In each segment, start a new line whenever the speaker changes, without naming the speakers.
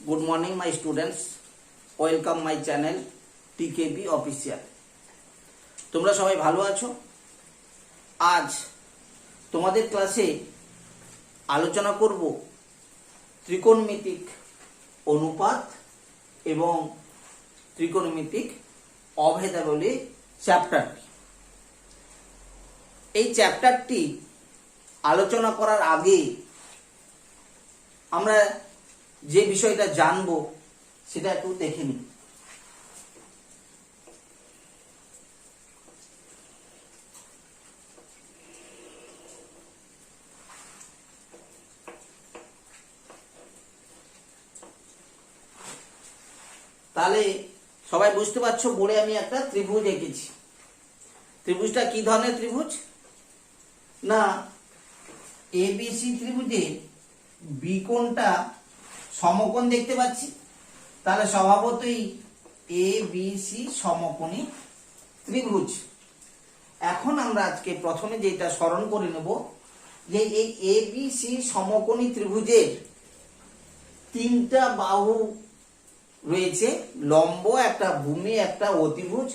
Good morning my students, welcome my channel TKB official. তোমরা সবাই ভালো আছো? আজ তোমাদের ক্লাসে আলোচনা করব ত্রিকোণমিতিক অনুপাত এবং ত্রিকোণমিতিক অভেদাবলী চ্যাপ্টারটি। এই চ্যাপ্টারটি আলোচনা করার আগে আমরা যে বিষয়টা জানবো সেটা একটু দেখে নিই। তাহলে সবাই বুঝতে পারছো, বোর্ডে আমি একটা ত্রিভুজ এঁকেছি। ত্রিভুজটা কি ধরনের ত্রিভুজ? না, এবিসি ত্রিভুজে বি কোণটা সমকোণ দেখতে পাচ্ছি, তাহলে স্বভাবতই এ বি সি সমকোণী ত্রিভুজ। এখন আমরা আজকে প্রথমে যেটা স্মরণ করে নেব যে এই এ বি সি সমকোণী ত্রিভুজের তিনটা বাহু রয়েছে, লম্ব, একটা ভূমি, একটা অতিভুজ।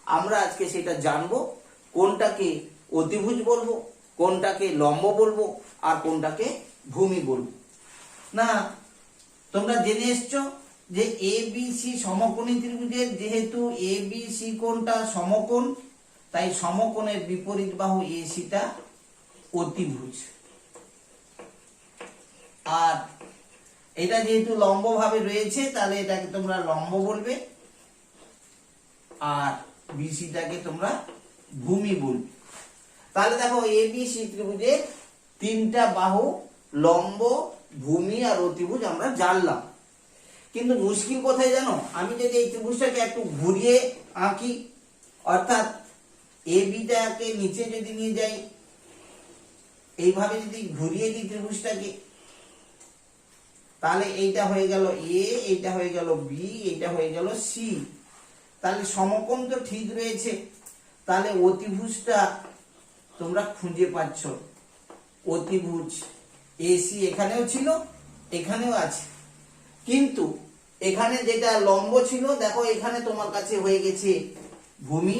আমরা আজকে সেটা জানবো, কোনটাকে অতিভুজ বলবো, কোনটাকে লম্ব বলবো, আর কোনটাকে ভূমি বলবো। না, তোমরা জেনে এসছো যে এ বি সি সমকোণী ত্রিভুজের যেহেতু এ বি সি কোণটা সমকোণ, তাই সমকোণের বিপরীত বাহু এসিটা অতিভুজ। আর এটা যেহেতু লম্ব ভাবে রয়েছে, তাহলে এটাকে তোমরা লম্ব বলবে, আর বিসিটাকে তোমরা ভূমি বলবে। তাহলে দেখো, এ বি সি ত্রিভুজের তিনটা বাহু লম্ব, ভূমি আর অতিভুজ আমরা জানলাম। কিন্তু মুশকিল কোথায় জানো? আমি যদি এই ত্রিভুজটাকে একটু ঘুরিয়ে আঁকি, অর্থাৎ এ বিটাকে নিচে যদি নিয়ে যাই, এইভাবে যদি ঘুরিয়ে দিই ত্রিভুজটাকে, তাহলে এইটা হয়ে গেল এ, এইটা হয়ে গেল বি, এইটা হয়ে গেল সি। তাহলে সমকোণ তো ঠিক রয়েছে, তাহলে অতিভুজটা তোমরা খুঁজে পাচ্ছ। অতিভুজ এসি এখানেও ছিল, এখানেও আছে, কিন্তু এখানে যেটা লম্ব ছিল, দেখো এখানে তোমার কাছে হয়ে গেছে ভূমি,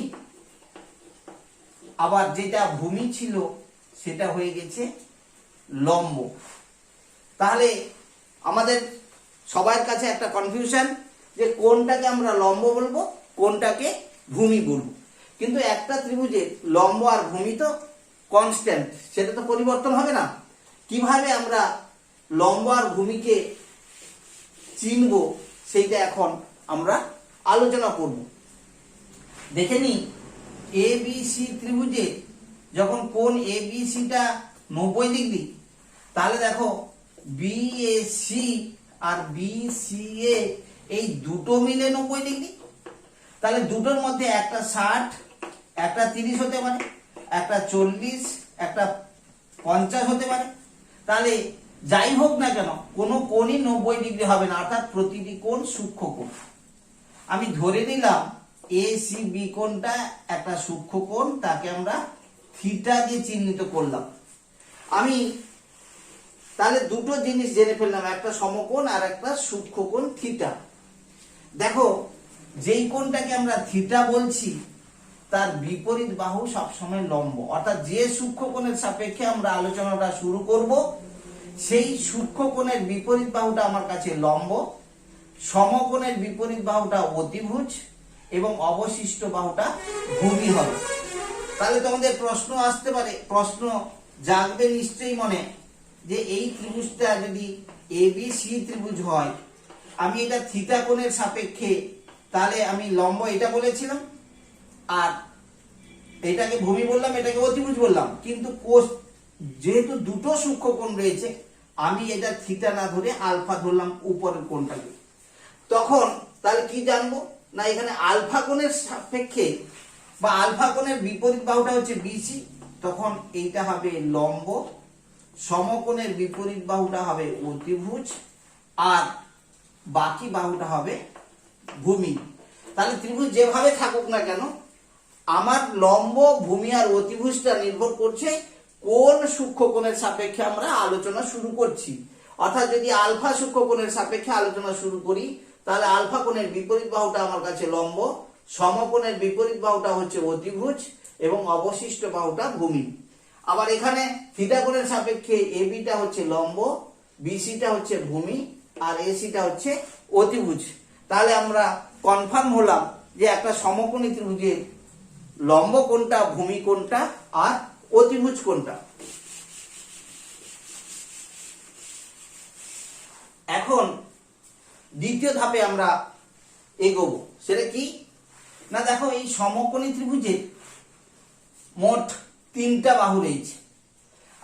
আবার যেটা ভূমি ছিল সেটা হয়ে গেছে লম্ব। তাহলে আমাদের সবার কাছে একটা কনফিউশন যে কোনটাকে আমরা লম্ব বলবো, কোনটাকে ভূমি বলবো। কিন্তু একটা ত্রিভুজের লম্ব আর ভূমি তো কনস্ট্যান্ট, সেটা তো পরিবর্তন হবে না। কিভাবে আমরা লম্ব আর ভূমিকে চিনব সেইটা এখন আমরা আলোচনা করব। দেখে নি, এ বি সি ত্রিভুজে যখন কোণ এ বি সিটা 90 ডিগ্রি, তাহলে দেখো বি এ সি আর বি সি এ এই দুটো মিলে 90 ডিগ্রি। তাহলে দুটোর মধ্যে একটা 60, একটা 30 হতে পারে, একটা 40, একটা 50 হতে পারে। তাহলে যাই হোক না কেন, কোনো কোণই 90 ডিগ্রি হবে না, অর্থাৎ প্রতিটি কোণ সূক্ষ্ম কোণ। আমি ধরে নিলাম এ সি বি কোণটা একটা সূক্ষ্ম কোণ, তাকে আমরা থিটা দিয়ে চিহ্নিত করলাম। আমি তাহলে দুটো জিনিস জেনে ফেললাম, একটা সমকোণ আর একটা সূক্ষ্ম কোণ থিটা। দেখো, যেই কোণটাকে আমরা থিটা বলছি তার বিপরীত বাহু সবসময় লম্ব, অর্থাৎ যে সূক্ষ্ম কোণের সাপেক্ষে আমরা আলোচনাটা শুরু করব সেই সূক্ষ্ম কোণের বিপরীত বাহুটা আমার কাছে লম্ব, সমকোণের বিপরীত বাহুটা অতিভুজ এবং অবশিষ্ট বাহুটা ভূমি হবে। তাহলে তোমাদের প্রশ্ন আসতে পারে, প্রশ্ন জাগবে নিশ্চয়ই মনে, যে এই ত্রিভুজটা যদি এ বি সি ত্রিভুজ হয়, আমি এটা থিটা কোণের সাপেক্ষে, তাহলে আমি লম্ব এটা বলেছিলাম, আর এটাকে ভূমি বললাম, এটাকে অতিভুজ বললাম। কিন্তু যেহেতু দুটো সূক্ষ্ম কোণ রয়েছে, আমি এটা থিটা না ধরে আলফা ধরলাম উপরের কোণটাকে। তখন তাহলে কি জানবো? না, এখানে আলফা কোণের সাপেক্ষে বা আলফা কোণের বিপরীত বাহুটা হচ্ছে বিসি, তখন এইটা হবে লম্ব, সমকোণের বিপরীত বাহুটা হবে অতিভুজ, আর বাকি বাহুটা হবে ভূমি। তাহলে ত্রিভুজ যেভাবে থাকুক না কেন, আমার লম্ব, ভূমি আর অতিভুজটা নির্ভর করছে কোন সূক্ষ্ম কোণের সাপেক্ষে আমরা আলোচনা শুরু করছি। অর্থাৎ যদি আলফা সূক্ষ্মকোণের সাপেক্ষে আলোচনা শুরু করি, তাহলে আলফা কোণের বিপরীত বাহুটা আমার কাছে লম্ব, সমকোণের বিপরীত বাহুটা হচ্ছে অতিভুজ এবং অবশিষ্ট বাহুটা ভূমি। আবার এখানে থিটা কোণের সাপেক্ষে এবিটা হচ্ছে লম্ব, বিসিটা হচ্ছে ভূমি, আর এসিটা হচ্ছে অতিভুজ। তাহলে আমরা কনফার্ম হলাম যে একটা সমকোণী ত্রিভুজের লম্ব কোণটা, ভূমি কোণটা আর অতিভুজ কোণটা। এখন দ্বিতীয় ধাপে আমরা এগোবো। সেটা কি না, দেখো এই সমকোণী ত্রিভুজের মোট 3টা বাহু রয়েছে।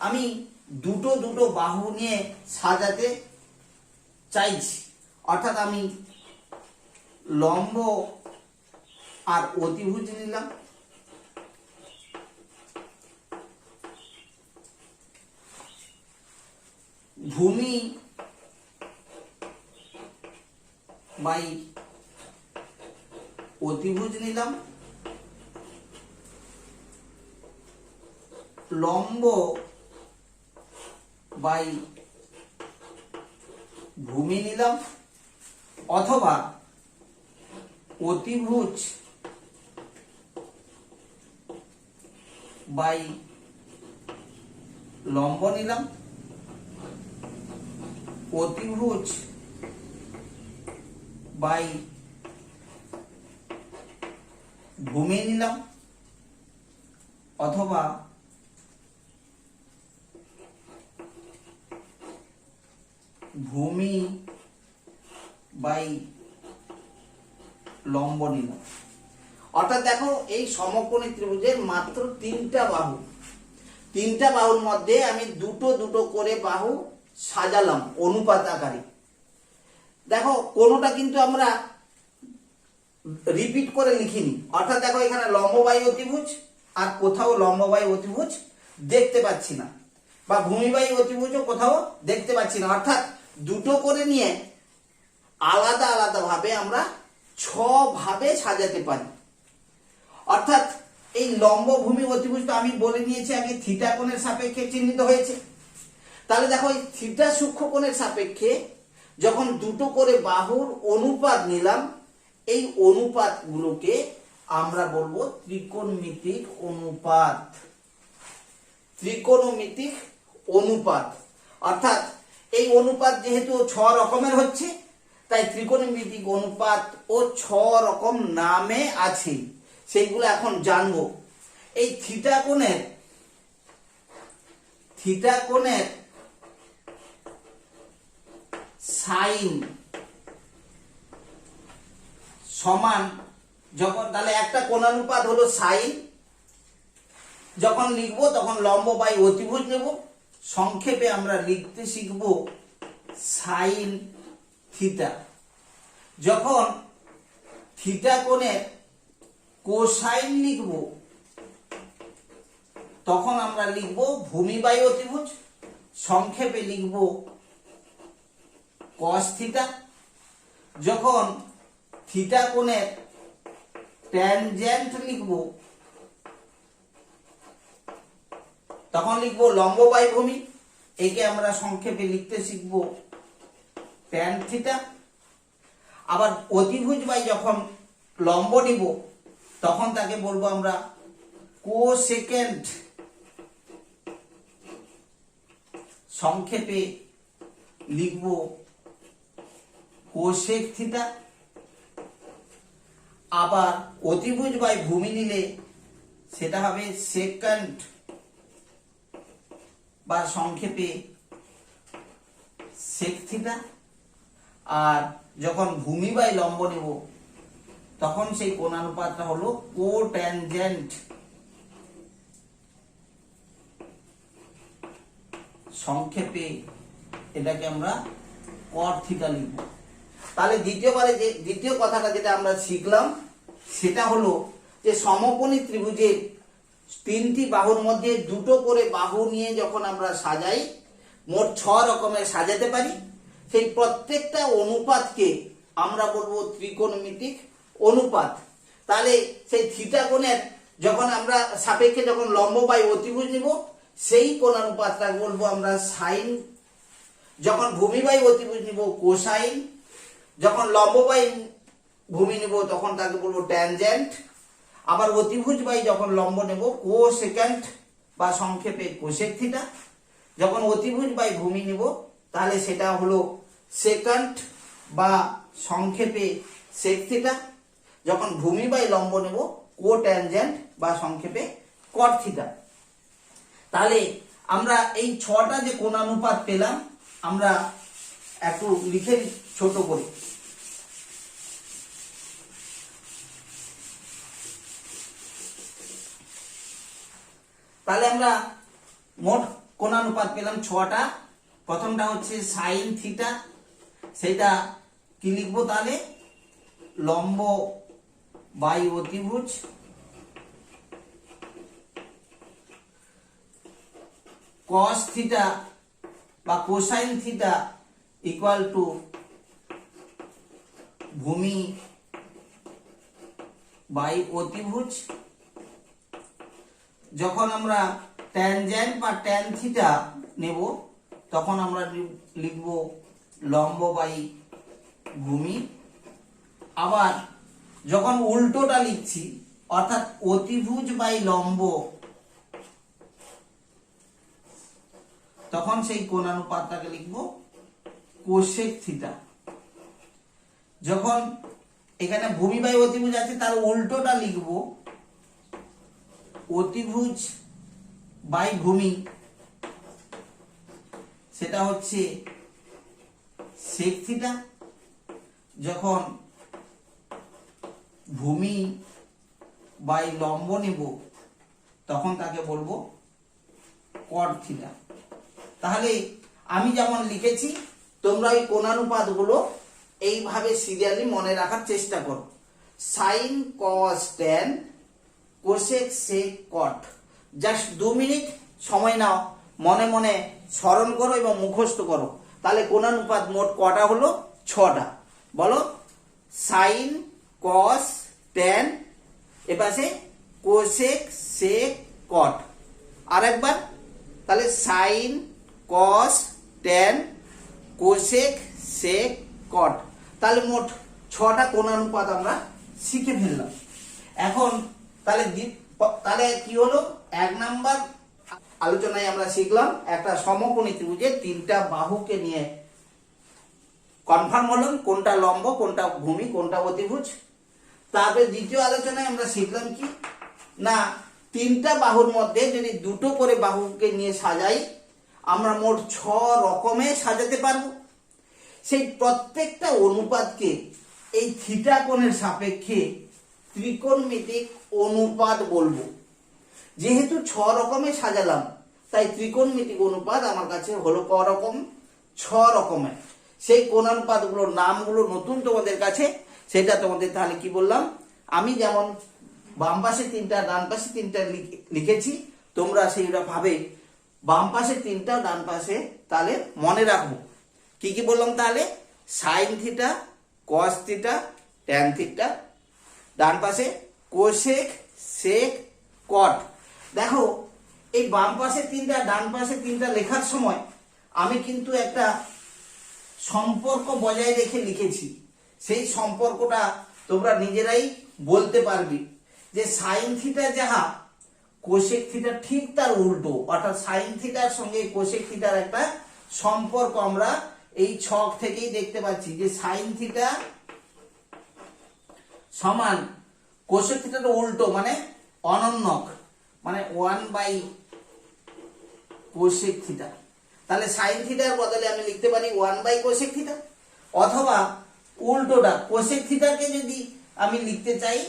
আমি দুটো দুটো বাহু নিয়ে সাজাতে চাইছি, অর্থাৎ আমি লম্ব আর অতিভুজ নিলাম, ভূমি বাই অতিভুজ নিলাম, লম্ব বাই ভূমি নিলাম, অথবা অতিভুজ বাই লম্ব নিলাম, অতিভুজ বাই ভূমি নিলাম, অথবা ভূমি বাই লম্ব নিলাম। অর্থাৎ দেখো এই সমকোণী ত্রিভুজের মাত্র 3টা বাহু, 3টা বাহুর মধ্যে আমি দুটো দুটো করে বাহু সাজালাম অনুপাত আকারে। দেখো কোনোটা কিন্তু আমরা রিপিট করে লিখিনি, অর্থাৎ দেখো এখানে লম্ব বাই অতিভুজ আর কোথাও লম্ব বাই অতিভুজ দেখতে পাচ্ছি না, বা ভূমি বাই অতিভুজও কোথাও দেখতে পাচ্ছি না। অর্থাৎ দুটো করে নিয়ে আলাদা আলাদা ভাবে আমরা 6 ভাবে সাজাতে পারি। অর্থাৎ এই লম্ব, ভূমি, অতিভুজ তো আমি বলে দিয়েছি আগে থিটা কোণের সাপেক্ষে চিহ্নিত হয়েছে। তাহলে দেখো এই থিটা সূক্ষ্মকোণের সাপেক্ষে যখন দুটো করে বাহুর অনুপাত নিলাম, এই অনুপাতগুলোকে আমরা বলবো ত্রিকোণমিতিক অনুপাত। ত্রিকোণমিতিক অনুপাত অর্থাৎ এই অনুপাত যেহেতু 6 রকমের হচ্ছে, তাই ত্রিকোণমিতিক অনুপাত ও 6 রকম নামে আছে, সেইগুলো এখন জানবো। এই থিটা কোণের সাইন সমান যখন, তাহলে একটা কোণানুপাত হলো সাইন, যখন লিখবো তখন লম্ব বাই অতিভুজ নেব। সংক্ষেপে আমরা লিখতে শিখব সাইন থিটা। যখন থিটা কোণের কোসাইন লিখব তখন আমরা লিখব ভূমি বাই অতিভুজ, সংক্ষেপে লিখব কস থিটা। যখন থিটা কোণের ট্যানজেন্ট লিখব তখন লিখব লম্ব বাই ভূমি, একে আমরা সংক্ষেপে লিখতে শিখব ট্যান থিটা। আবার অতিভুজ বাই যখন লম্ব নিব তখন তাকে বলবো আমরা কোসেকেন্ট, সংক্ষেপে লিখব কোসেক থিটা। আবার অতিভুজ বাই ভূমি নিলে সেটা হবে সেকেন্ড, বা সংক্ষেপে সেক থিটা। আর যখন ভূমি বাই লম্ব নেব তখন সেই কোণানুপাতটা হলো কোট্যানজেন্ট, সংক্ষেপে এটাকে আমরা কট থিটা লিখব। তাহলে দ্বিতীয় কথাটা যেটা আমরা শিখলাম সেটা হলো যে সমকোণী ত্রিভুজের 3টি বাহুর মধ্যে দুটো করে বাহু নিয়ে যখন আমরা সাজাই, মোট 6 রকমের সাজাতে পারি। সেই প্রত্যেকটা অনুপাতকে আমরা বলবো ত্রিকোণমিতিক অনুপাত। তাহলে সেই থিটা কোণের যখন আমরা সাপেক্ষে যখন লম্ব বাই অতিভুজ নিব, সেই কোণানুপাতটা বলবো আমরা সাইন। যখন ভূমি বাই অতিভুজ নিব কোসাইন, যখন লম্ব বাই ভূমি নিব তখন তাকে বলবো ট্যানজেন্ট, আবার অতিভুজ বাই যখন লম্ব নেব কোসেক্যান্ট বা সংক্ষেপে কোসেক থিটা, যখন অতিভুজ বাই ভূমি নিব তাহলে সেটা হলো সেকান্ট বা সংক্ষেপে সেক থিটা, যখন ভূমি বাই লম্ব নেব কোট্যানজেন্ট বা সংক্ষেপে কট থিটা। তাহলে আমরা এই 6টা যে কোণানুপাত পেলাম আমরা একটু লিখে ছোট করে। তাহলে আমরা মোট কোণানুপাত পেলাম 6টা। প্রথমটা হচ্ছে সাইন থিটা, সেটা কি লিখবো তাহলে লম্ব বাই অতিভুজ, কস থিটা বা কোসাইন থিটা ইকুয়াল টু ভূমি বাই অতিভুজ। যখন আমরা ট্যানজেন্ট বা ট্যান থিটা নেব তখন আমরা লিখব লম্ব বাই ভূমি। আবার যখন উল্টোটা লিখছি অর্থাৎ অতিভুজ বাই লম্ব তখন সেই কোণানুপাতটাকে লিখব কোসেক থিটা। যখন এখানে ভূমি বাই অতিভুজ আছে তার উল্টোটা লিখব অতিভুজ বাই ভূমি, সেটা হচ্ছে সেক থিটা। যখন ভূমি বাই লম্ব নেব তখন তাকে বলবো কট থিটা। তাহলে আমি যেমন লিখেছি তোমরা এই কোণানুপাতগুলো এইভাবে সিরিয়ালি মনে রাখার চেষ্টা করো। Sine cos tan cosec sec cot. Just 2 minute সময় নাও, মনে মনে স্মরণ করো এবং মুখস্থ করো। তাহলে কোণানুপাত মোট কটা হলো? 6টা। বলো সাইন কস ট্যান, এপাশে কোসেক সেক কট। আরেকবার তাহলে sine cos tan cosec sec cot. তাহলে মোট 6টা কোণানুপাত আমরা শিখে ফেললাম। এখন তাহলে কি হলো? 1 নাম্বার আলোচনায় আমরা শিখলাম একটা সমকোণী ত্রিভুজের 3টা বাহুকে নিয়ে কনফার্ম হলাম কোনটা লম্ব, কোনটা ভূমি, কোনটা অতিভুজ। তারপরে দ্বিতীয় আলোচনায় আমরা শিখলাম কি না 3টা বাহুর মধ্যে যদি 2টো করে বাহুকে নিয়ে সাজাই আমরা মোট 6 রকমে সাজাতে পারবো। সেই প্রত্যেকটা অনুপাতকে এই থিটা কোণের সাপেক্ষে ত্রিকোণমিতিক অনুপাত বলবো। যেহেতু 6 রকমে সাজালাম তাই ত্রিকোণমিতিক অনুপাত আমার কাছে হলো ক রকম? 6 রকমের। সেই কোণানুপাতগুলোর নামগুলো নতুন তোমাদের কাছে, সেটা তোমাদের তাহলে কি বললাম, আমি যেমন বাম পাশে 3টা ডান পাশে 3টা লিখেছি তোমরা সেইটা ভাবে বাম পাশে 3টা ডান পাশে তাহলে মনে রাখবো। কি কি বললাম তাহলে? Sine theta, cos theta, tan theta, ডান পাশে কোসেক সেক কট। দেখো এই বাম পাশে 3টা ডান পাশে 3টা লেখার সময় আমি কিন্তু একটা সম্পর্ক বজায় রেখে লিখেছি। সেই সম্পর্কটা তোমরা নিজেরাই বলতে পারবে যে সাইন থিটা যাহা কোসেক থিটা ঠিক তার উল্টো, অর্থাৎ সাইন থিটার সঙ্গে কোসেক থিটার একটা সম্পর্ক আমরা এই ছক থেকেই দেখতে পাচ্ছি যে সাইন থিটা সমান কোসেক থিটার উল্টো মানে অনন্যক, মানে 1/কোসেক থিটা। তাহলে সাইন থিটার বদলে আমি লিখতে পারি 1/কোসেক থিটা, অথবা উল্টোটা কোসেক থিটাকে যদি আমি লিখতে চাই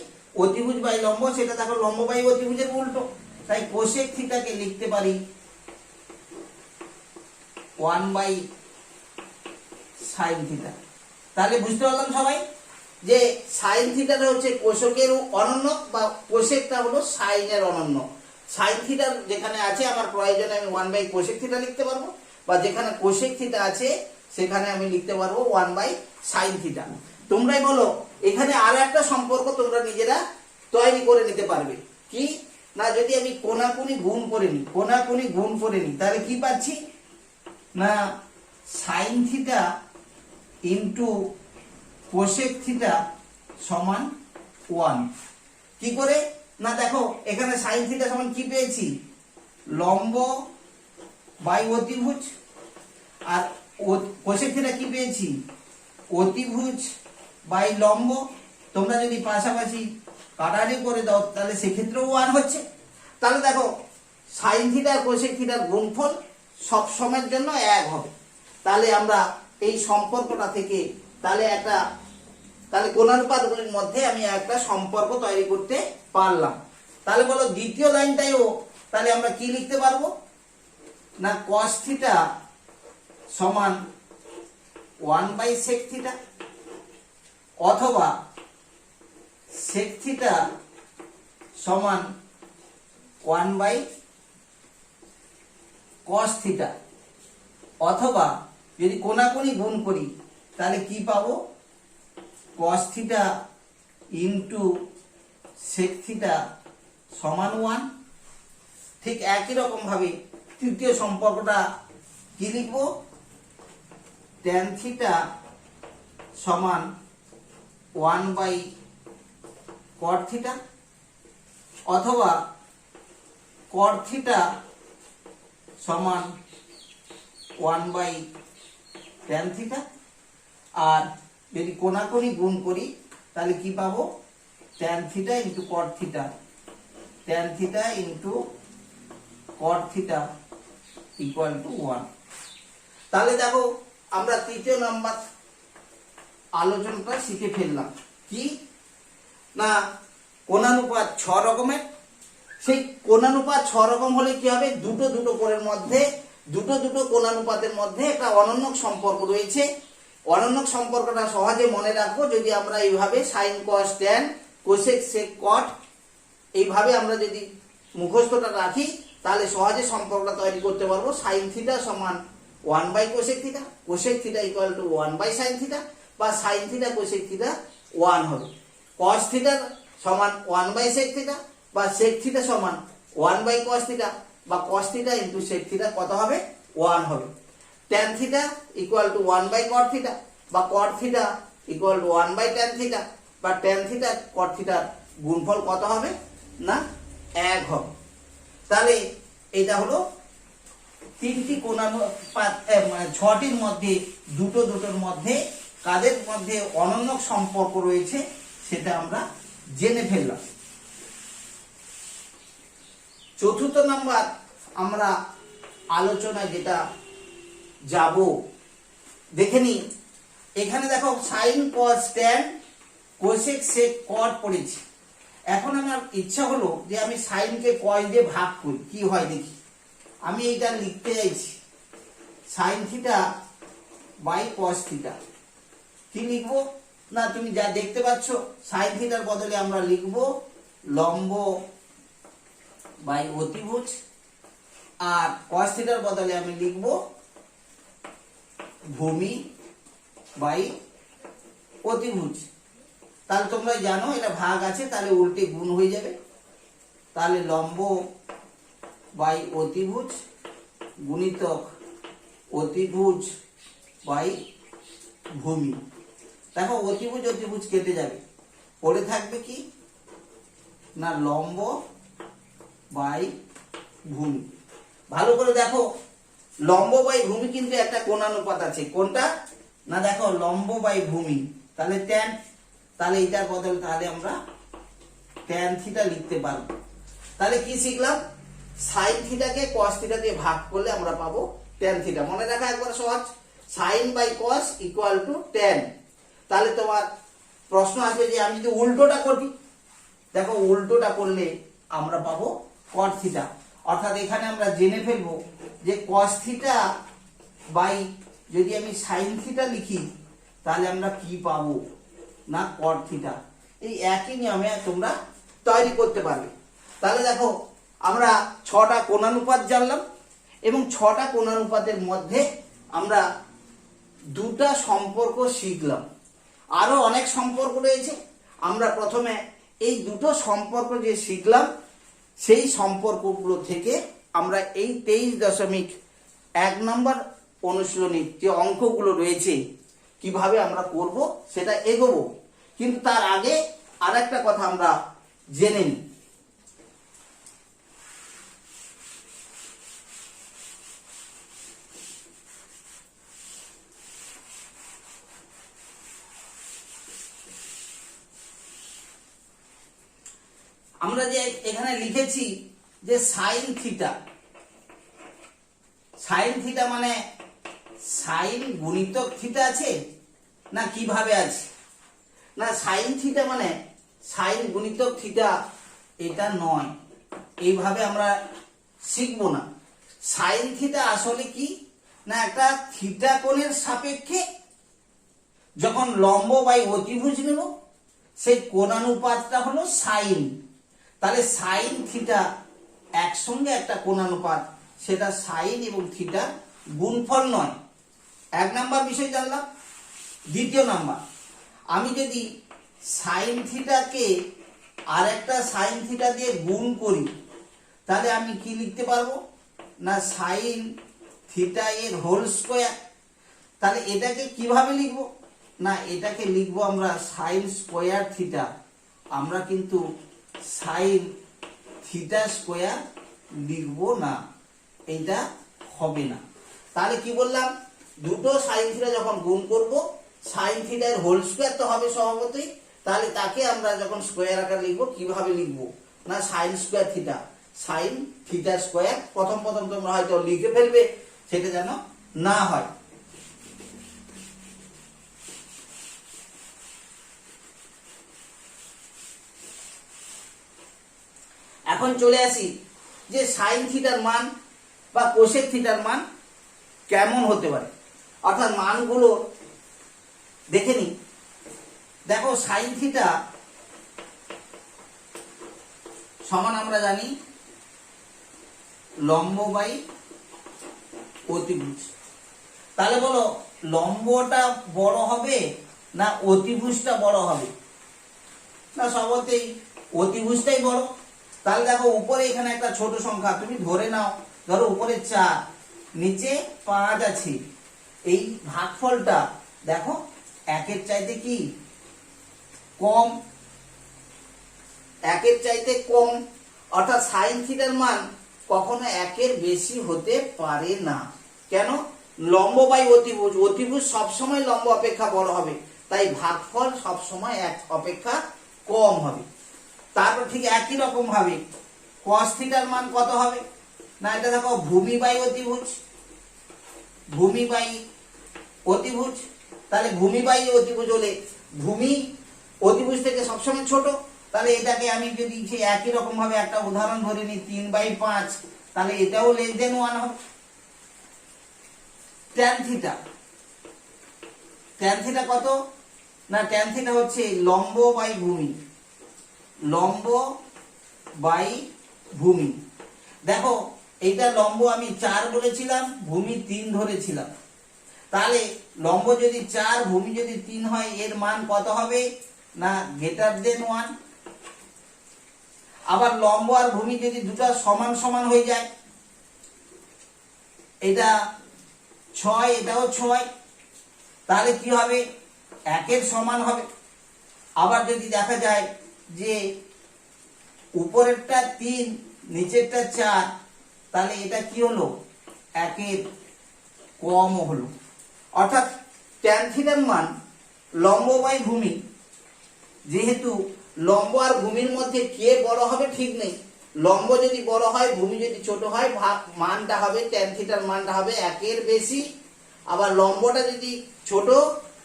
অতিভুজ বাই লম্ব, সেটা দেখো লম্ব বাই অতিভুজের উল্টো, তাই কোসেক থিটাকে লিখতে পারি 1/সাইন থিটা। তাহলে বুঝতে পারলাম সবাই যে সাইন থিটাটা হচ্ছে কোসেকের অনন্যক বা কোসেকটা হলো সাইনের অনন্যক। সাইন থিটা যেখানে আছে আমার প্রয়োজনে আমি 1/কোসেক থিটা লিখতে পারবো, বা যেখানে কোসেক থিটা আছে সেখানে আমি লিখতে পারবো 1/সাইন থিটা। তোমরাই বলো এখানে আর একটা সম্পর্ক তোমরা নিজেরা তৈরি করে নিতে পারবে কি না, যদি আমি কোণাকুনি গুণ করে নিই, কোণাকুনি গুণ করে নিই তাহলে কি পাচ্ছি না sine theta into cosec theta সমান 1। কি করে? না দেখো এখানে সাইন থিটা সমান কি পেয়েছি, লম্ব বাই অতিভুজ, আর কোসেক থিটা কি পেয়েছি, অতিভুজ বাই লম্ব। তোমরা যদি পাশাপাশি কাটারি করে দাও তাহলে সেক্ষেত্রেও 1 হচ্ছে। তাহলে দেখো সাইন থিটা আর কোসেক থিটার গুণফল সব সময়ের জন্য 1 হবে। তাহলে আমরা এই সম্পর্কটা থেকে তাহলে কোণানুপাতগুলির মধ্যে আমি একটা সম্পর্ক তৈরি করতে পারলাম। তাহলে বলো দ্বিতীয় লাইনটাইও তাহলে আমরা কি লিখতে পারবো, না cos থিটা সমান 1/sec থিটা, অথবা sec থিটা সমান 1/cos থিটা, অথবা যদি কোণাকুণি গুণ করি তাহলে কি পাবো, cos theta into sec theta সমান 1। ঠিক একই রকম ভাবে তৃতীয় সম্পর্কটা কি লিখবো, tan থিটা সমান 1/cot থিটা, অথবা cot থিটা সমান 1/tan থিটা। আর যদি কোণাকুণি গুণ করি তাহলে কি পাবো, tan theta into cot theta, tan theta into cot theta equal to 1। তাহলে দেখো আমরা তৃতীয় নাম্বার আলোচনাটা শিখে ফেললাম। কি না কোণানুপাত 6 রকমের। সেই কোণানুপাত 6 রকম হলে কি হবে, দুটো কোণের মধ্যে দুটো কোণানুপাতের মধ্যে একটা অনন্যক সম্পর্ক রয়েছে। অনন্যক সম্পর্কটা সহজে মনে রাখবো যদি আমরা এইভাবে sine cos tan cosec sec cot এইভাবে আমরা যদি মুখস্থটা রাখি তাহলে সহজে সম্পর্কটা তৈরি করতে পারবো। সাইন থিটা সমান 1/কোসেক theta, cosec theta equal to 1/সাইন থিটা, বা সাইন থিটা কোসেক থিটা 1 হবে। কস থিটা সমান 1/সেক থিটা, বা সেক থিটা সমান 1/কস থিটা, বা cos theta into sec theta কত হবে, 1 হবে। ট্যান থিটা ইকুয়াল টু 1/কট থিটা, বা কট থিটা ইকুয়াল টু 1/ট্যান থিটা, বা ট্যান থিটা কট থিটার গুণফল কত হবে, না 1 হবে। তাহলে এটা হলো তিনটি কোণানুপাত, 6টির মধ্যে দুটোর মধ্যে কাদের মধ্যে অনন্যক সম্পর্ক রয়েছে সেটা আমরা জেনে ফেললাম। চতুর্থ নাম্বার আমরা আলোচনা যেটা যাব দেখে নি। এখানে দেখো sine cos tan cosec sec cot পড়েছি। এখন আমার ইচ্ছা হলো যে আমি সাইনকে কস দিয়ে ভাগ করি, কি হয় দেখি। আমি এইটা লিখতে চাইছি sine theta by cos theta. কি লিখবো, না তুমি যা দেখতে পাচ্ছ সাইন থিটার বদলে আমরা লিখবো লম্ব বাই অতিভুজ, আর কস থিটার বদলে আমি লিখবো ভূমি বাই অতিভুজ। তাহলে তোমরা জানো এটা ভাগ আছে, তাহলে উল্টে গুণ হয়ে যাবে। তাহলে লম্ব বাই অতিভুজ গুণিতক অতিভুজ বাই ভূমি। দেখো অতিভুজ কেটে যাবে, পড়ে থাকবে কি না লম্ব বাই ভূমি। ভালো করে দেখো লম্ব বাই ভূমি কিন্তু একটা কোণানুপাত আছে, কোনটা না দেখো লম্ব বাই ভূমি, তাহলে ট্যান, তাহলে এটার বদলে তাহলে আমরা ট্যান থিটা লিখতে পারবো। তাহলে কি শিখলাম, সাইন থিটাকে কস থিটা দিয়ে ভাগ করলে আমরা পাবো ট্যান থিটা। মনে রাখা একবার সহজ, sine by cos equal to tan. তাহলে তোমার প্রশ্ন আসবে যে আমি যদি উল্টোটা করি, দেখো উল্টোটা করলে আমরা পাবো কট থিটা। অর্থাৎ এখানে আমরা জেনে ফেলবো যে কস থিটা বাই যদি আমি সাইন থিটা লিখি তাহলে আমরা কি পাবো, না কট থিটা। এই একই নিয়মে তোমরা তৈরি করতে পারবে। তাহলে দেখো আমরা 6টা কোণানুপাত জানলাম, এবং 6টা কোণানুপাতের মধ্যে আমরা 2টা সম্পর্ক শিখলাম। আরো অনেক সম্পর্ক রয়েছে। আমরা প্রথমে এই 2টো সম্পর্ক যে শিখলাম সেই সম্পর্কগুলো থেকে আমরা এই 23.1 নম্বর অনুশীলনী যে অঙ্কগুলো রয়েছে কিভাবে আমরা করব সেটা এগোবো, কিন্তু তার আগে আর একটা কথা আমরা জেনে নিই। আমরা যে এখানে লিখেছি যে সাইন থিটা, সাইন থিটা মানে সাইন গুণিতক থিটা আছে না কিভাবে আছে? না, সাইন থিটা মানে সাইন গুণিতক থিটা এটা নয়, এইভাবে আমরা শিখবো না। সাইন থিটা আসলে কি না, একটা থিটা কোণের সাপেক্ষে যখন লম্ব বাই অতিভুজ নেব সেই কোণানুপাতটা হলো সাইন। তাহলে সাইন থিটা একসঙ্গে একটা কোণানুপাত, সেটা সাইন এবং থিটার গুণফল নয়। এক নাম্বার বিষয় জানলাম। দ্বিতীয় নাম্বার, আমি যদি সাইন থিটাকে আর একটা সাইন থিটা দিয়ে গুণ করি তাহলে আমি কি লিখতে পারবো না, সাইন থিটা এর হোল স্কোয়ার। তাহলে এটাকে কিভাবে লিখবো না, এটাকে লিখবো আমরা সাইন স্কোয়ার থিটা। আমরা কিন্তু সাইন থিটা স্কোয়ার লিখবো না, এটা হবে না। তাহলে কি বললাম, দুটো সাইন থিটা যখন গুণ করব সাইন থিটার হোল স্কোয়ার তো হবে স্বভাবতই, তাহলে তাকে আমরা যখন স্কোয়ার আকার লিখবো কিভাবে লিখবো না, sine square theta, sine theta square. প্রথম প্রথম তোমরা হয়তো লিখে ফেলবে, সেটা যেন না হয়। এখন চলে আসি যে সাইন থিটার মান বা কোসেক থিটার মান কেমন হতে পারে, অর্থাৎ মানগুলো দেখে নি। দেখো, সাইন থিটা সমান আমরা জানি লম্ব বাই অতিভুজ। তাহলে বলো, লম্বটা বড় হবে না অতিভুজটা বড় হবে? না, সবতেই অতিভুজটাই বড়। তাহলে দেখো, উপরে এখানে একটা ছোট সংখ্যা তুমি ধরে নাও, ধরো উপরে 4 নিচে 5 আছে, এই ভাগফলটা দেখো একের চাইতে কি কম, একের চাইতে কম, অর্থাৎ সাইন থিটার মান কখনো একের বেশি হতে পারে না। কেন? লম্ব বাই অতিভুজ, অতিভুজ সবসময় লম্ব অপেক্ষা বড় হবে, তাই ভাগফল সবসময় এক অপেক্ষা কম হবে। তারপর ঠিক একই রকম ভাবে cos থিটার মান কত হবে না, এটা দেখো ভূমি বাই অতিভুজ, ভূমি বাই অতিভুজ। তাহলে ভূমি বাই অতিভুজ হলে ভূমি অতিভুজ থেকে সবসময় ছোট, তাহলে এটাকে আমি যদি সেই একই রকম ভাবে একটা উদাহরণ ধরে নিই 3/5, তাহলে এটাও লেস দেন 1 হবে। ট্যান থিটা, ট্যান থিটা কত না, ট্যান থিটা হচ্ছে লম্ব বাই ভূমি, লম্ব বাই ভূমি। দেখো, এইটা লম্ব আমি 4 বলেছিলাম, ভূমি 3 ধরেছিলাম, তাহলে লম্ব যদি 4 ভূমি যদি 3 হয় এর মান কত হবে না গ্রেটার দেন 1। আবার লম্ব আর ভূমি যদি দুটো সমান সমান হয়ে যায়, এটা 6 এটাও 6, তাহলে কি হবে একের সমান হবে। আবার যদি দেখা যায় যে উপরেরটা 3 নিচেরটা 4, তাহলে এটা কি হলো একের কম হলো। অর্থাৎ ট্যান থিটার মান লম্ব বাই ভূমি, যেহেতু লম্ব আর ভূমির মধ্যে কে বড় হবে ঠিক নেই, লম্ব যদি বড় হয় ভূমি যদি ছোট হয় মানটা হবে ট্যান থিটার মানটা হবে একের বেশি, আবার লম্বটা যদি ছোট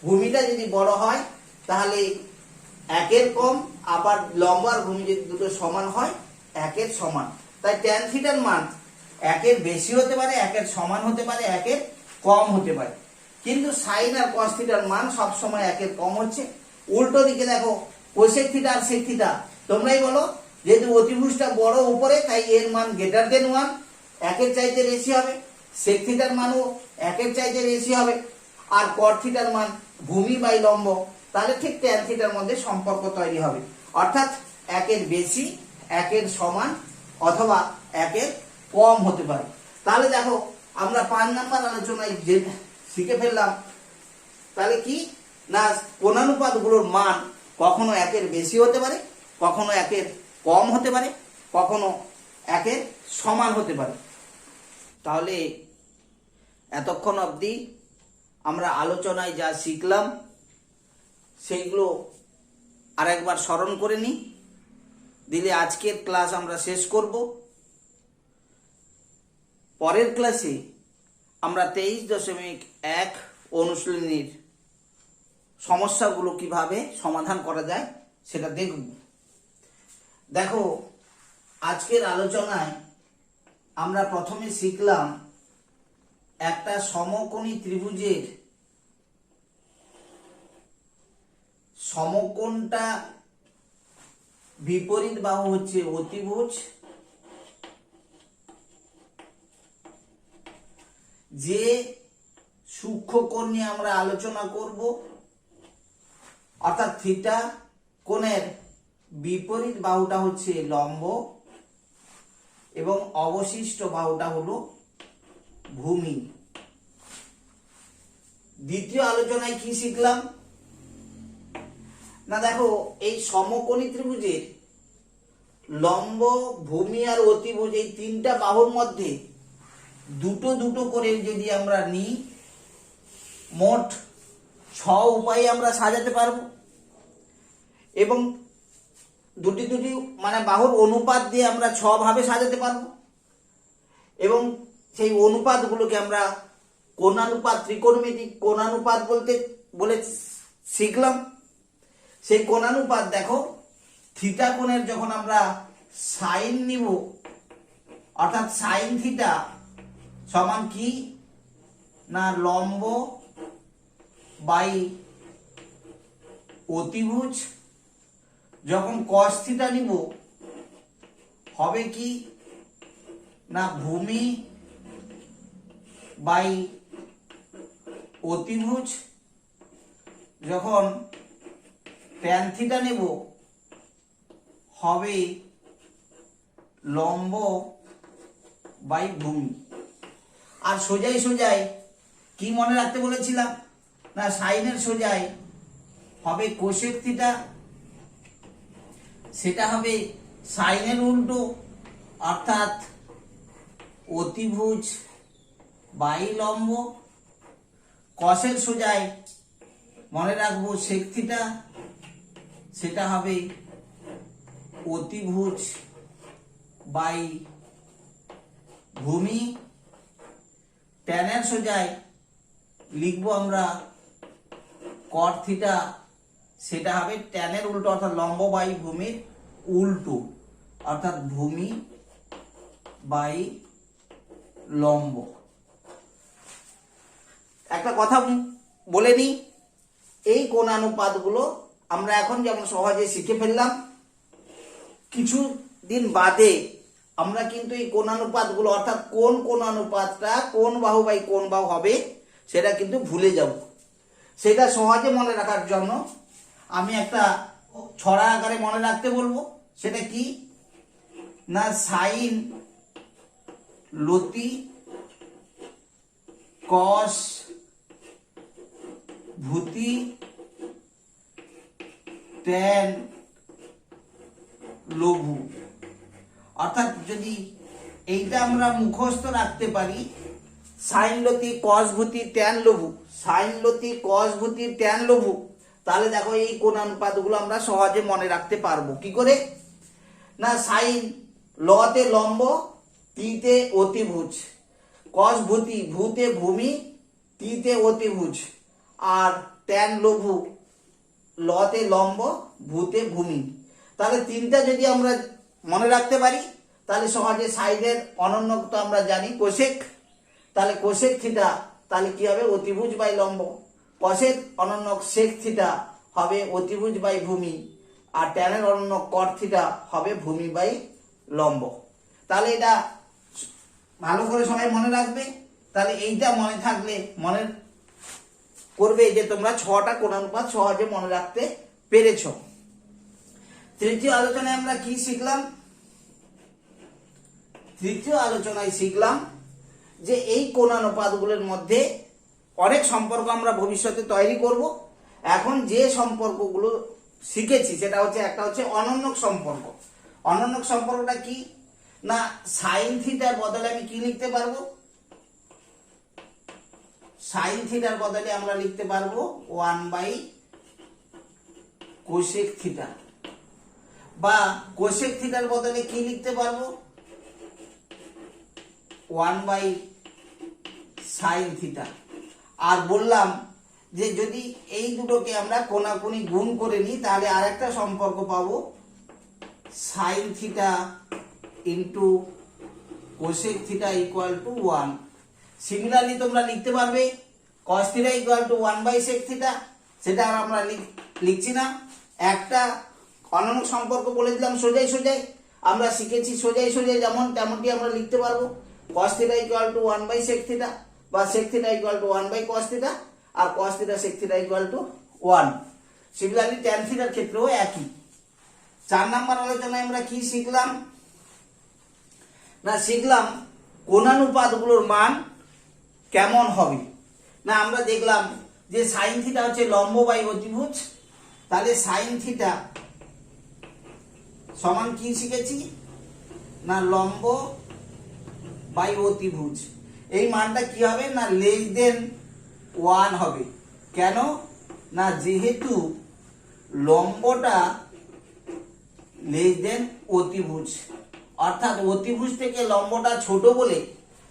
ভূমিটা যদি বড় হয় তাহলে একের কম, আবার লম্ব আর ভূমি যদি দুটো সমান হয় একের সমান। তাই ট্যান থিটার মান একের বেশি হতে পারে, একের সমান হতে পারে, একের কম হতে পারে, কিন্তু সাইন আর কস থিটার মান সবসময় একের কম হচ্ছে। উল্টো দিকে দেখো, কোসেক থিটা আর সেক থিটা, তোমরাই বলো, যেহেতু অতিভুজটা বড় উপরে তাই এর মান গ্রেটার দেন 1, একের চাইতে বেশি হবে। সেক থিটার মানও একের চাইতে বেশি হবে। আর কট থিটার মান ভূমি বাই লম্ব, তাহলে ঠিক ট্যান থিটার মধ্যে সম্পর্ক তৈরি হবে, অর্থাৎ একের বেশি, একের সমান অথবা একের কম হতে পারে। তাহলে দেখো, আমরা 5 নাম্বার আলোচনায় যে শিখে ফেললাম, তাহলে কি না কোণানুপাতগুলোর মান কখনো 1-এর বেশি হতে পারে, কখনো 1-এর কম হতে পারে, কখনো 1-এর সমান হতে পারে। তাহলে এতক্ষণ অবধি আমরা আলোচনায় যা শিখলাম সেইগুলো আরেকবার স্মরণ করে নিই, দিলে আজকের ক্লাস আমরা শেষ করব। পরের ক্লাসে আমরা 23.1 অনুশীলনীর সমস্যাগুলো কিভাবে সমাধান করা যায় সেটা দেখব। দেখো, আজকের আলোচনায় আমরা প্রথমে শিখলাম একটা সমকোণী ত্রিভুজের সমকোণটা বিপরীত বাহু হচ্ছে অতিভুজ, যে সূক্ষ্মকোণ নিয়ে আমরা আলোচনা করব, অর্থাৎ থিটা কোণের বিপরীত বাহুটা হচ্ছে লম্ব এবং অবশিষ্ট বাহুটা হলো ভূমি। দ্বিতীয় আলোচনায় কি শিখলাম না, দেখো এই সমকোণী ত্রিভুজের লম্ব, ভূমি আর অতিভুজ এই 3টা বাহুর মধ্যে দুটো দুটো করে যদি আমরা নিই, মোট 6 উপায়ে আমরা সাজাতে পারবো এবং দুটি দুটি মানে বাহুর অনুপাত দিয়ে আমরা 6 ভাবে সাজাতে পারবো এবং সেই অনুপাতগুলোকে আমরা কোণানুপাত, ত্রিকোণমিতিক কোণানুপাত বলে শিখলাম। সেই কোণানুপাত দেখো, থিটা কোণের যখন আমরা সাইন নিব, অর্থাৎ সাইন থিটা সমান কি না লম্ব বাই অতিভুজ, যখন কস থিটা নিব হবে কি না ভূমি বাই অতিভুজ, যখন ট্যান থিটা নেব হবে লম্ব বাই ভূমি। আর সোজাই সোজাই কি মনে রাখতে বলেছিলাম না সাইনের সোজাই হবে কোসেক থিটা, সেটা হবে সাইনের উল্টো, অর্থাৎ অতিভুজ বাই লম্ব। কসের সোজাই মনে রাখবো সেক থিটা, সেটা হবে অতিভুজ বাই ভূমি। ট্যানের সোজাই লিখবো আমরা কট থিটা, সেটা হবে ট্যানের উল্টো, অর্থাৎ লম্ব বাই ভূমির উল্টো, অর্থাৎ ভূমি বাই লম্ব। একটা কথা বলে নিই, এই কোণানুপাতগুলো আমরা এখন যেমন সহজে শিখে ফেললাম, কিছু দিন বাদে আমরা কিন্তু এই কোণানুপাতগুলো, অর্থাৎ কোন কোণানুপাতটা কোন বাহু বাই কোন বাহু হবে সেটা কিন্তু ভুলে যাব। সেটা সহজে মনে রাখার জন্য আমি একটা ছড়া আকারে মনে রাখতে বলবো। সেটা কি না সাইন লতি কস ভূতি ট্যান লঘু। অর্থাৎ যদি এইটা আমরা মুখস্থ রাখতে পারি, সাইন লতি কস ভূতি ট্যান লঘু, সাইন লতি কস ভূতি ট্যান লঘু, তাহলে দেখো এই কোণানুপাতগুলো আমরা সহজে মনে রাখতে পারবো। কি করে না সাইন লতে লম্ব, টিতে অতিভুজ, কস ভূতি ভূতে ভূমি, টিতে অতিভুজ, আর ট্যান লঘু লতে লম্ব, ভূতে ভূমি। তাহলে 3টা যদি আমরা মনে রাখতে পারি তাহলে সহজে সাইনের অনন্যক তো আমরা জানি কোসেক, তাহলে কোসেক থিটা তাহলে কি হবে অতিভুজ বাই লম্ব, কসের অনন্যক সেক থিটা হবে অতিভুজ বাই ভূমি, আর ট্যানের অনন্যক কট থিটা হবে ভূমি বাই লম্ব। তাহলে এটা ভালো করে সবাই মনে রাখবে। তাহলে এইটা মনে থাকলে মনে করবে যে তোমরা 6টা কোণানুপাত সহজে মনে রাখতে পেরেছ। তৃতীয় আলোচনায় আমরা কি শিখলাম? তৃতীয় আলোচনায় শিখলাম যে এই কোণানুপাতগুলোর মধ্যে অনেক সম্পর্ক আমরা ভবিষ্যতে তৈরি করব। এখন যে সম্পর্কগুলো শিখেছি সেটা হচ্ছে একটা হচ্ছে অনন্যক সম্পর্ক। অনন্যক সম্পর্কটা কি না, সাইন থিটার বদলে আমি কি লিখতে পারবো, সাইন থিটার বদলে আমরা লিখতে পারবো 1 কোসেক থিটা, বা কোসেক থিটার বদলে কি লিখতে পারবো 1 সাইন থিটা। আর বললাম যে যদি এই দুটোকে আমরা কোণাকুণি গুণ করে নিই তাহলে আরেকটা সম্পর্ক পাবো sine theta into cosec theta equal to 1। Similarly তোমরা লিখতে পারবে cos theta equal to 1/sec theta, সেটা আর আমরা লিখছি না। একটা অনন্য সম্পর্ক বলে দিলাম সোজাই সোজাই, আমরা শিখেছি সোজাই সোজাই যেমন তেমনটি আমরা লিখতে পারবো cos theta equal to 1/sec theta, বা sec theta equal to 1/cos theta, আর cos theta sec theta equal to 1। Similarly tan থিটার ক্ষেত্রেও একই। 4 নম্বর আলোচনায় আমরা কি শিখলাম না, শিখলাম কোণানুপাতগুলোর মান কেমন হবে। না আমরা দেখলাম যে সাইন থিটা হচ্ছে লম্ব বাই অতিভুজ, তাহলে সাইন থিটা সমান কি শিখেছি না লম্ব বাই অতিভুজ। এই মানটা কি হবে না লেস দেন 1 হবে। কেন না যেহেতু লম্বটা লেস দেন অতিভুজ, অর্থাৎ অতিভুজ থেকে লম্বটা ছোট বলে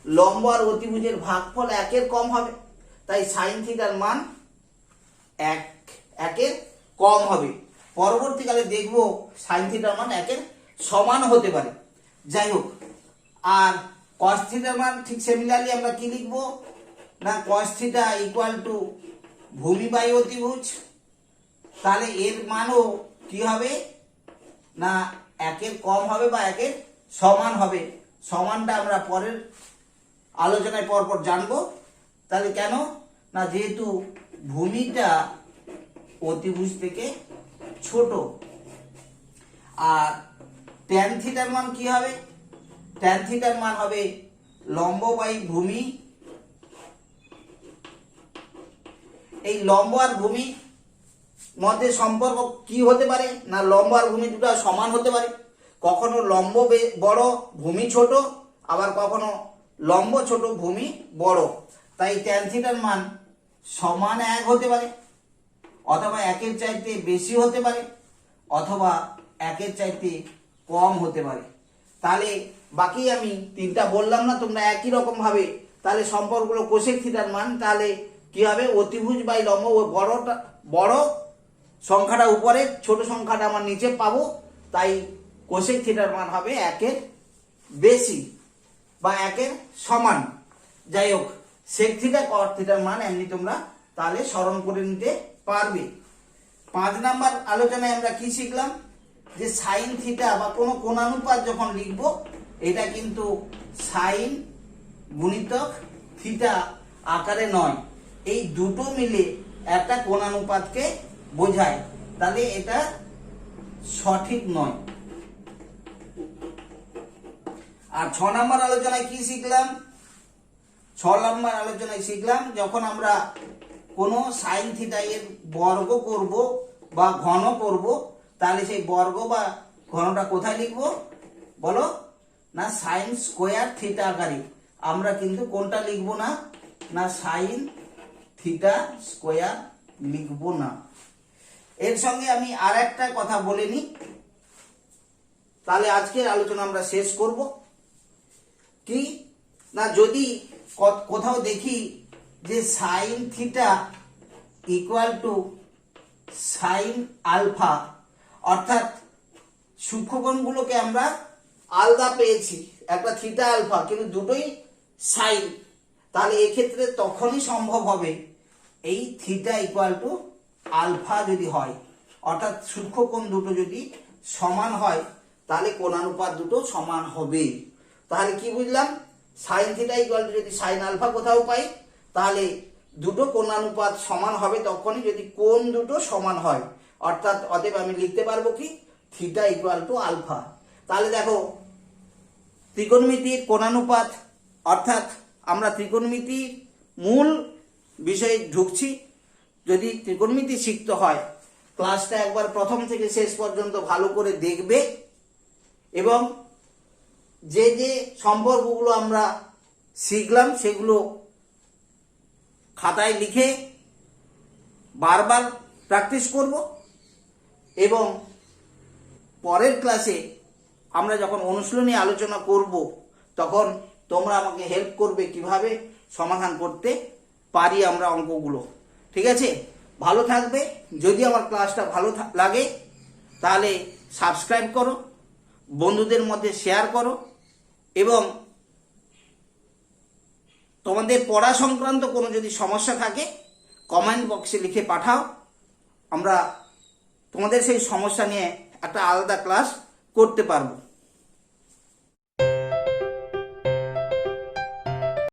লম্ব আর অতিভুজের ভাগফল 1-এর কম হবে, তাই সাইন থিটার মান 1-এর কম হবে। পরবর্তীকালে দেখব সাইন থিটার মান 1-এর সমান হতে পারে। যাই হোক, আর cos থিটার মান ঠিক সিমিলারলি আমরা কি লিখব না cos থিটা ইকুয়াল টু ভূমি বাই অতিভুজ, তাহলে এর মানও কি হবে না 1-এর কম হবে বা 1-এর সমান হবে। সমানটা আমরা পরের আলোচনায় পরপর জানবো। তাহলে কেন না যেহেতু ভূমিটা অতিভুজ থেকে ছোট। আর tan থিটার মান কি হবে, tan থিটার মান হবে লম্ব বাই ভূমি। এই লম্ব আর ভূমি মধ্যে সম্পর্ক কি হতে পারে না লম্ব আর ভূমি দুটো সমান হতে পারে। কখনো লম্ব বড় ভূমি ছোট, আবার কখনো লম্ব ছোট ভূমি বড়, তাই tan থিটার মান সমান 1 হতে পারে, অথবা 1-এর চাইতে বেশি হতে পারে, অথবা 1-এর চাইতে কম হতে পারে। তাহলে বাকি আমি 3টা বললাম না, তোমরা একই রকম ভাবে তাহলে সম্পর্কগুলো কোসেক থিটার মান তাহলে কি হবে অতিভুজ বাই লম্ব, বড় সংখ্যাটা উপরে, ছোট সংখ্যাটা আমার নিচে পাবো, তাই কোসেক থিটার মান হবে 1-এর বেশি বা 1-এর সমান। যাই হোক, সেক থিটা কট থিটার মান এমনি তোমরা তাহলে স্মরণ করে নিতে পারবে। 5 নম্বর আলোচনায় আমরা কি শিখলাম যে সাইন থিটা বা কোনো কোণানুপাত যখন লিখব এটা কিন্তু সাইন গুণিতক থিটা আকারে নয়, এই দুটো মিলে একটা কোণানুপাতকে বোঝায়, তাহলে এটা সঠিক নয়। আর 6 নম্বর আলোচনায় কি শিখলাম, 6 নম্বর আলোচনায় শিখলাম যখন আমরা কোনো সাইন থিটা এর বর্গ করব বা ঘন করব তাহলে সেই বর্গ বা ঘনটা কোথায় লিখব বলো না সাইন স্কোয়ার থিটা আকারে। আমরা কিন্তু কোনটা লিখব না না সাইন থিটা স্কোয়ার লিখব না। এর সঙ্গে আমি আর একটা কথা বলে নিই, তাহলে আজকের আলোচনা আমরা শেষ করব। কি না যদি কোথাও দেখি যে sine theta equal to sine alpha, অর্থাৎ সূক্ষ্মকোণগুলোকে আমরা আলাদা পেয়েছি, একটা থিটা আলফা কিন্তু দুটোই সাইন, তাহলে এক্ষেত্রে তখনই সম্ভব হবে এই থিটা ইকুয়াল টু আলফা যদি হয়, অর্থাৎ সূক্ষ্মকোণ দুটো যদি সমান হয় তাহলে কোণানুপাত দুটো সমান হবে। তাহলে কি বুঝলাম, সাইন থিটা ইকুয়াল টু যদি সাইন আলফা কোথাও পাই তাহলে দুটো কোণানুপাত সমান হবে তখনই যদি কোণ দুটো সমান হয়, অর্থাৎ অতএব আমি লিখতে পারবো কি থিটা ইকুয়াল টু আলফা। তাহলে দেখো ত্রিকোণমিতির কোণানুপাত অর্থাৎ আমরা ত্রিকোণমিতির মূল বিষয়ে ঢুকছি। যদি ত্রিকোণমিতি শিখতে হয় ক্লাসটা একবার প্রথম থেকে শেষ পর্যন্ত ভালো করে দেখবে এবং যে যে সম্পর্কগুলো আমরা শিখলাম সেগুলো খাতায় লিখে বারবার প্র্যাকটিস করব এবং পরের ক্লাসে আমরা যখন অনুশীলনী আলোচনা করব তখন তোমরা আমাকে হেল্প করবে কিভাবে সমাধান করতে পারি আমরা অঙ্কগুলো। ঠিক আছে, ভালো থাকবে। যদি আমার ক্লাসটা ভালো লাগে তাহলে সাবস্ক্রাইব করো, বন্ধুদের মধ্যে শেয়ার করো এবং তোমাদের পড়া সংক্রান্ত কোনো যদি সমস্যা থাকে কমেন্ট বক্সে লিখে পাঠাও। আমরা তোমাদের সেই সমস্যা নিয়ে একটা আলাদা ক্লাস করতে পারবো।